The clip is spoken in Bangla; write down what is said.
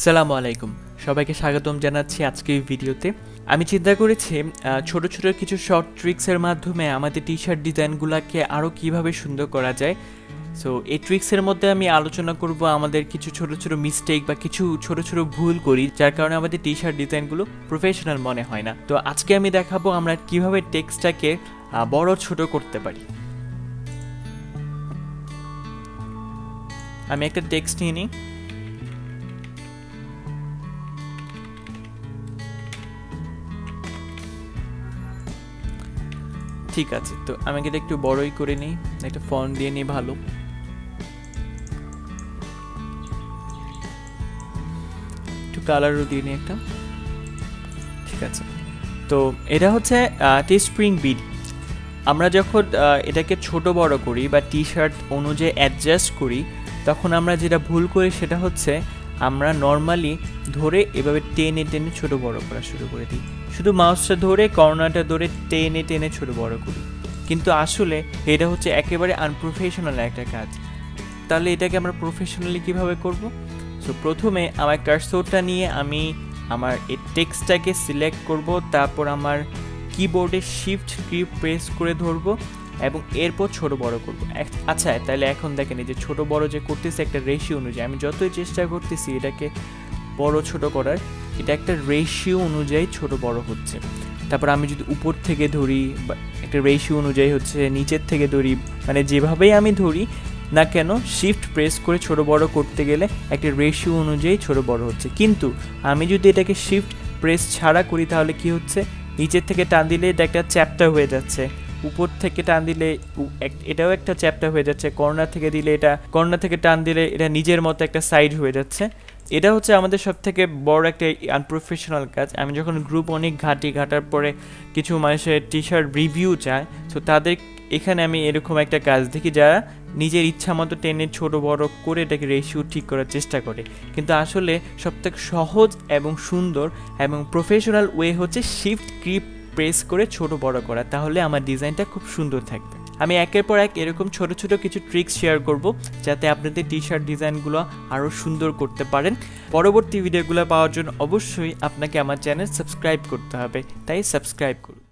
আসসালামু আলাইকুম, সবাইকে স্বাগতম জানাচ্ছি আজকের ভিডিওতে। আমি চিন্তা করেছি ছোট ছোট কিছু শর্ট ট্রিক্সের মাধ্যমে আমাদের টি শার্ট ডিজাইনগুলোকে আরও কীভাবে সুন্দর করা যায়। সো এই ট্রিক্সের মধ্যে আমি আলোচনা করব আমাদের কিছু ছোট ছোট মিস্টেক বা কিছু ছোট ছোট ভুল করি যার কারণে আমাদের টি শার্ট ডিজাইনগুলো প্রফেশনাল মনে হয় না। তো আজকে আমি দেখাবো আমরা কীভাবে টেক্সটটাকে বড় ছোট করতে পারি। আমি একটা টেক্সট নিয়ে নিই। ঠিক আছে, তো আমি এটা একটু বড়ই করে নিই, একটা ফন্ট দিয়ে নিই ভালো। একটু কালারও দিয়ে নিই একটা। ঠিক আছে, তো এটা হচ্ছে টিস্প্রিং বিড। আমরা যখন এটাকে ছোট বড় করি বা টি শার্ট অনুযায়ী অ্যাডজাস্ট করি, তখন আমরা যেটা ভুল করি সেটা হচ্ছে আমরা নর্মালি ধরে এভাবে টেনে টেনে ছোট বড় করা শুরু করে দিই। শুধু মাউসটা ধরে কর্নারটা ধরে টেনে টেনে ছোট বড় করি, কিন্তু আসলে এটা হচ্ছে একেবারে আনপ্রফেশনাল একটা কাজ। তাহলে এটাকে আমরা প্রফেশনালি কিভাবে করব? সো প্রথমে আমার কার্সরটা নিয়ে আমি আমার এই টেক্সটটাকে সিলেক্ট করব, তারপর আমার কিবোর্ডে শিফট কি প্রেস করে ধরবো এবং এরপর ছোট বড় করব। আচ্ছা, তাহলে এখন দেখেন এই যে ছোট বড় যে করতেছি একটা রেশিও অনুযায়ী, আমি যতই চেষ্টা করতেছি এটাকে বড় ছোট করার, এটা একটা রেশিও অনুযায়ী ছোট বড় হচ্ছে। তারপর আমি যদি উপর থেকে ধরি বা একটা রেশিও অনুযায়ী হচ্ছে, নিচের থেকে ধরি, মানে যেভাবেই আমি ধরি না কেন শিফট প্রেস করে ছোট বড় করতে গেলে একটা রেশিও অনুযায়ী ছোট বড় হচ্ছে। কিন্তু আমি যদি এটাকে শিফট প্রেস ছাড়া করি তাহলে কি হচ্ছে, নিচের থেকে টান দিলে এটা একটা চ্যাপ্টার হয়ে যাচ্ছে, উপর থেকে টান দিলে এটাও একটা চ্যাপ্টার হয়ে যাচ্ছে, কর্নার থেকে দিলে এটা, কর্নার থেকে টান দিলে এটা নিজের মতো একটা সাইড হয়ে যাচ্ছে। এটা হচ্ছে আমাদের সব থেকে বড় একটা আনপ্রফেশনাল কাজ। আমি যখন গ্রুপ অনেক ঘাটার পরে কিছু মানুষের টি শার্ট রিভিউ চায়, তো তাদের এখানে আমি এরকম একটা কাজ দেখি যারা নিজের ইচ্ছা মতো টেনে ছোট বড় করে এটাকে রেশিও ঠিক করার চেষ্টা করে। কিন্তু আসলে সবথেকে সহজ এবং সুন্দর এবং প্রফেশনাল ওয়ে হচ্ছে শিফট কি প্রেস করে ছোট বড় করা, তাহলে আমার ডিজাইনটা খুব সুন্দর থাকবে। আমি একের পর এক এরকম ছোট ছোট কিছু ট্রিক্স শেয়ার করব যাতে আপনাদের টি শার্ট ডিজাইনগুলো আরও সুন্দর করতে পারেন। পরবর্তী ভিডিওগুলো পাওয়ার জন্য অবশ্যই আপনাকে আমার চ্যানেল সাবস্ক্রাইব করতে হবে, তাই সাবস্ক্রাইব করুন।